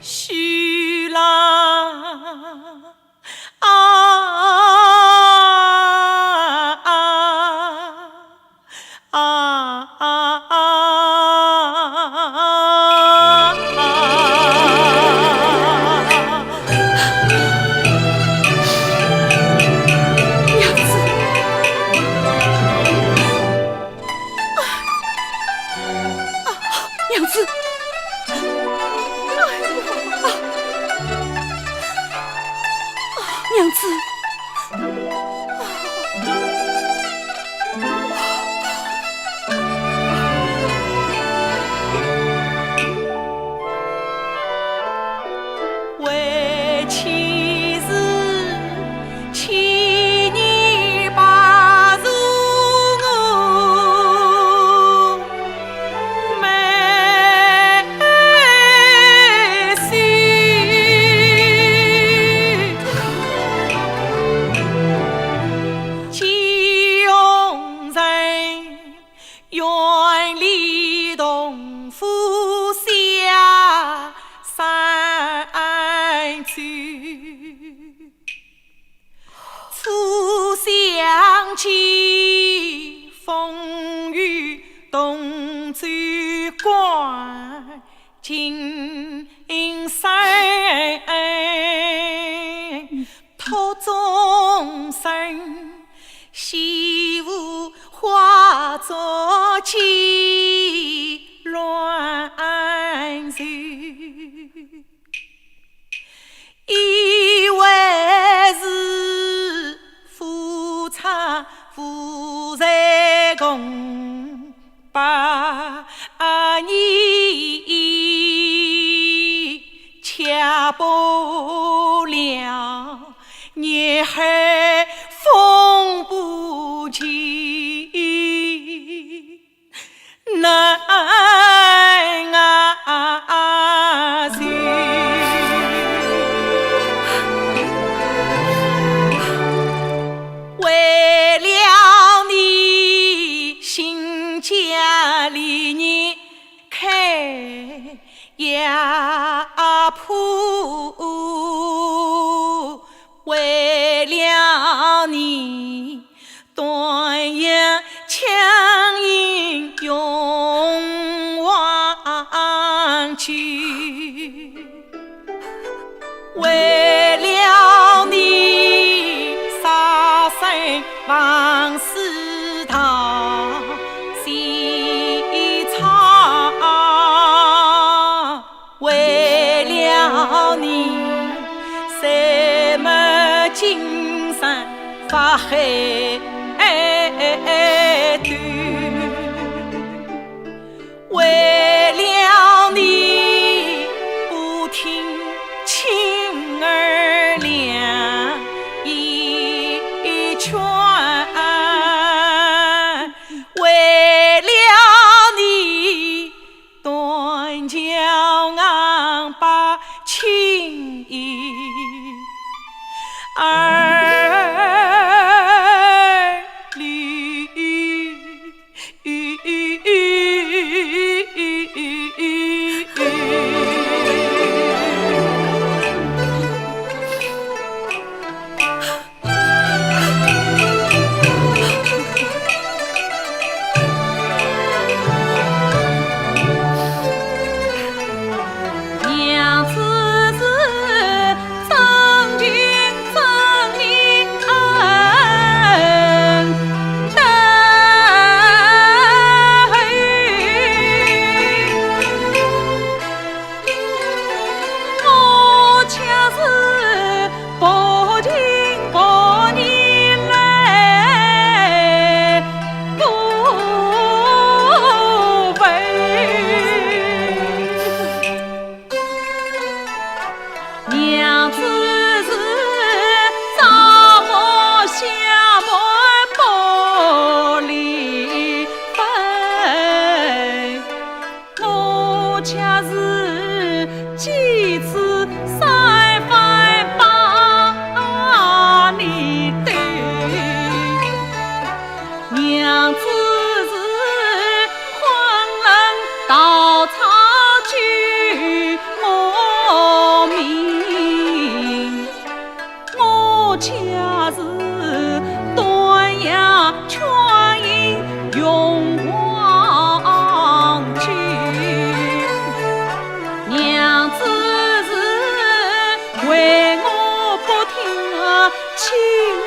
许郎娘子，娘子，为妻子千年把如我美婿，齐用人愿里同夫下山去，初相见风雨同舟关，今生托终身，媳妇化作鸡卵柔，以为是夫差夫在共把你恰不了夜海风不起，难受。为了你新家里人开药铺，为了你端阳枪营勇往去，为了你杀身王师堂西昌，为了你什么金山发海端，为了你不听亲儿俩一劝，为了你断桥昂把情义儿女。娘子是曾经曾应恩待，我却是不听不你来不为。娘子是找我下门不离分，我却是几次三番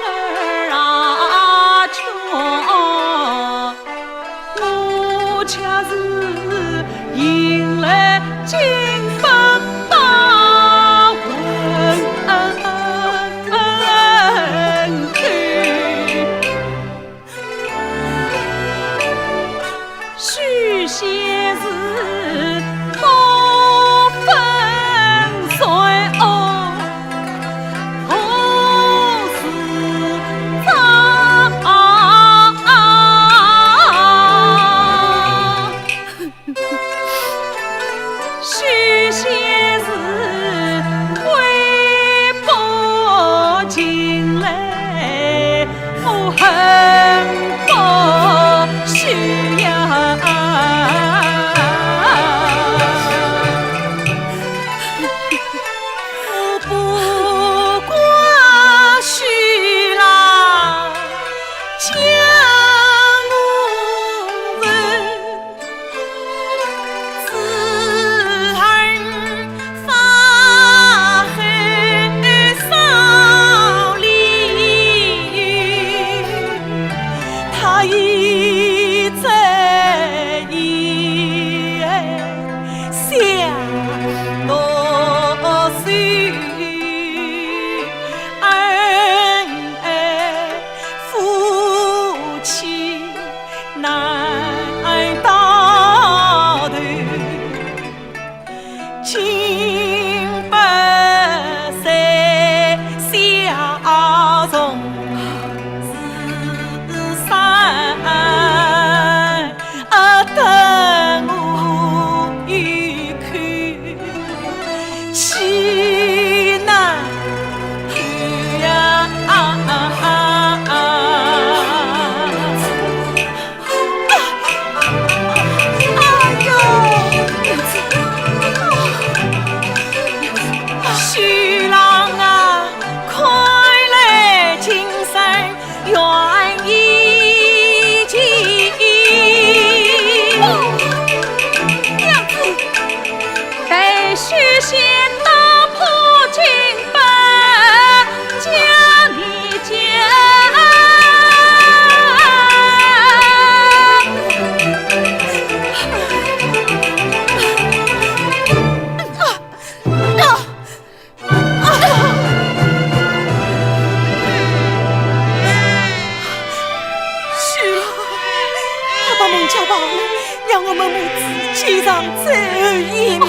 儿啊穷，我恰是迎来金榜大文科，许仙是多风水哦。许仙是微薄进来，我恨不须呀。我不管许郎将我问。一再一相落水，恩爱夫妻难到头，情不再相从。等我一看，岂能看呀？哎呦，许郎啊，快来今生愿意。许仙打破金榜，将你将。许郎，他把门家忘了，让我们母子见上最后一面。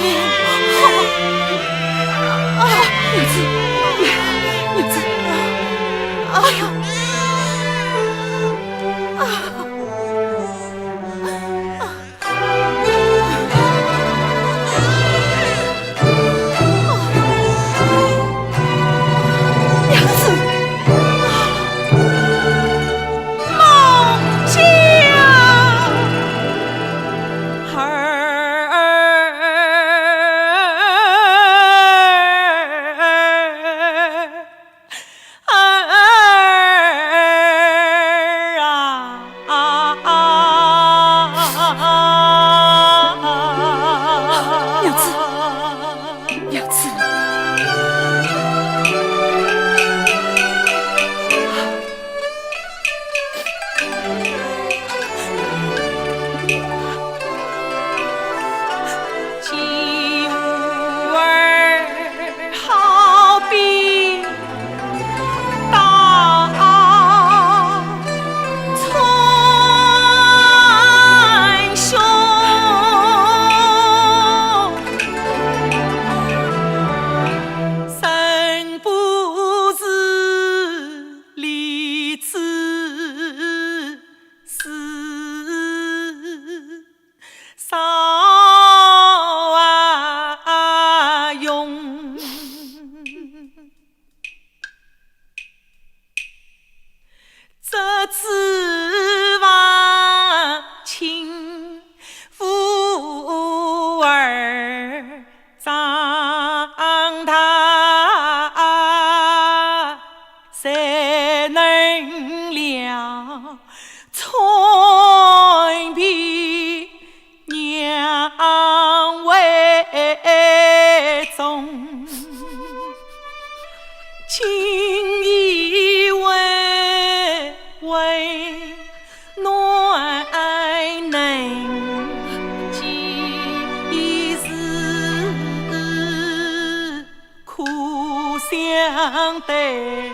相对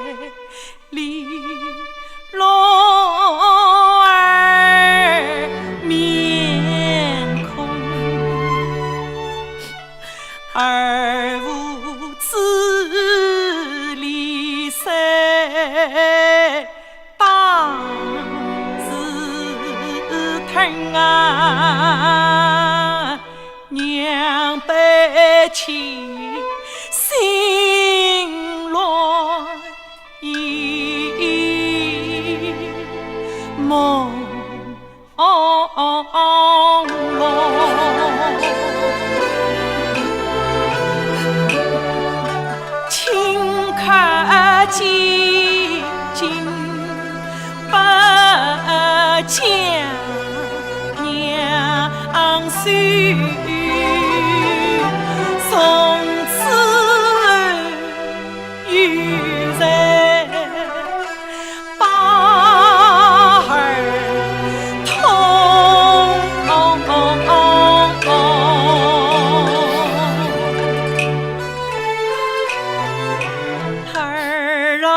里落儿面孔，而无知离谁当自疼啊，娘悲泣心乱意朦胧，顷刻间竟不见娘婿，从此有人把儿痛儿啊，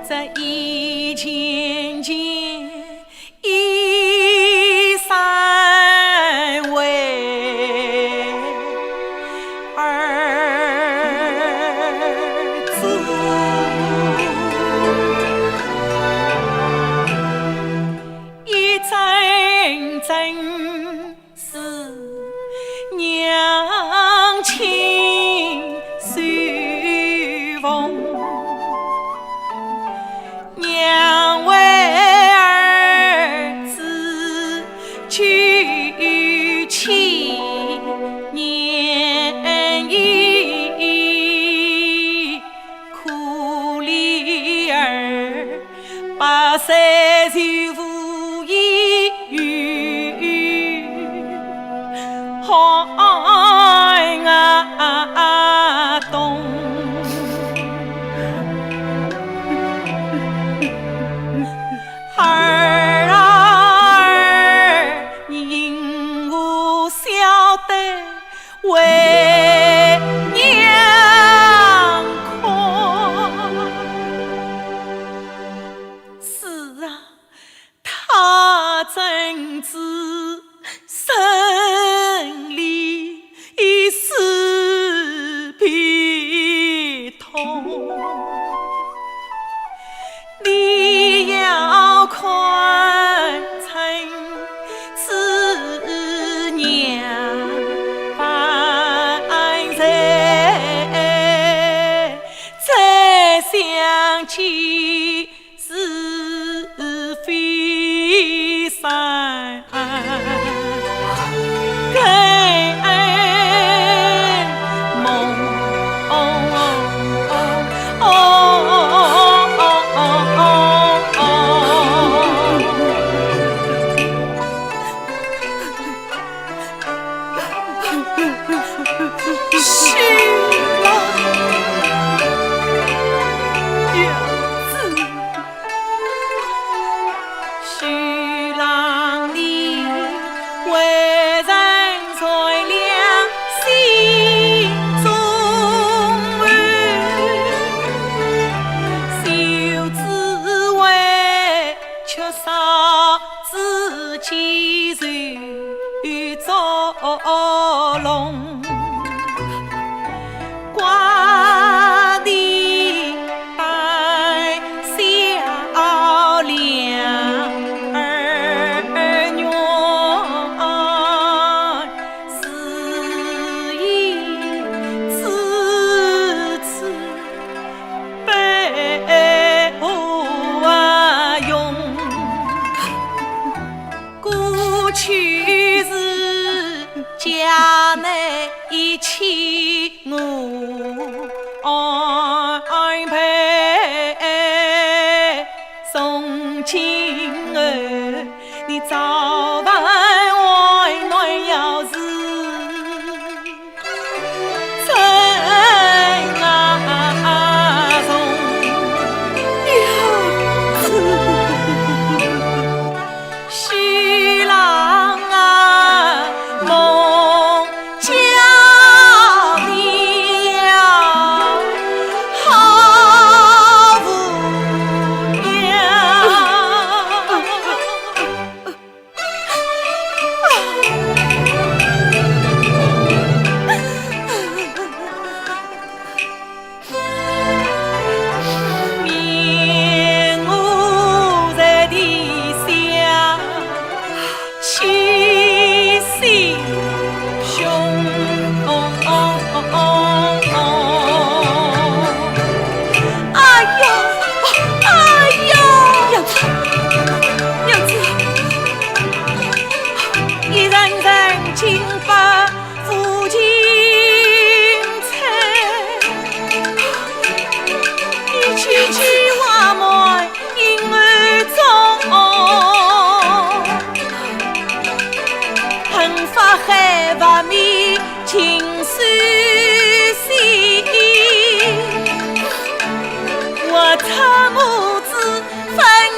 这一件件衣衫为儿子，一阵阵是娘亲随风。娘为儿子举起年意，苦怜儿把三就无言语，海啊东。儿啊儿，因我晓得为娘哭。是啊，他真知生离死别痛，你要看成是娘犯罪，再想起是非善，更梦是了，娘子，徐郎你为人才良心中安，修滋味缺少自己受作弄。寡弟带小两儿女，是以次次被我用，过去是家内一起我安排，从今后你早晚为暖要是真啊从娘子。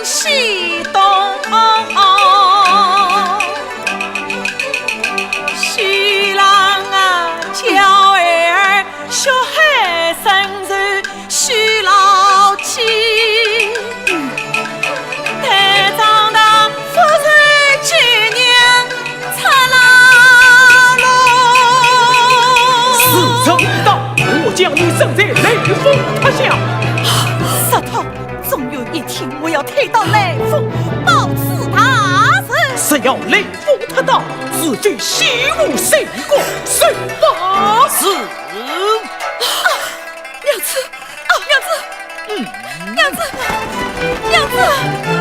西东。徐郎啊，叫儿小孩生产徐老七，太长大夫人今年出牢笼。是真的，我将你生在雷锋塔下。石头，总有一天我要推到雷锋报此大人。只要雷锋他到，自己西无谁过谁把死。娘子，娘子，娘子，娘子。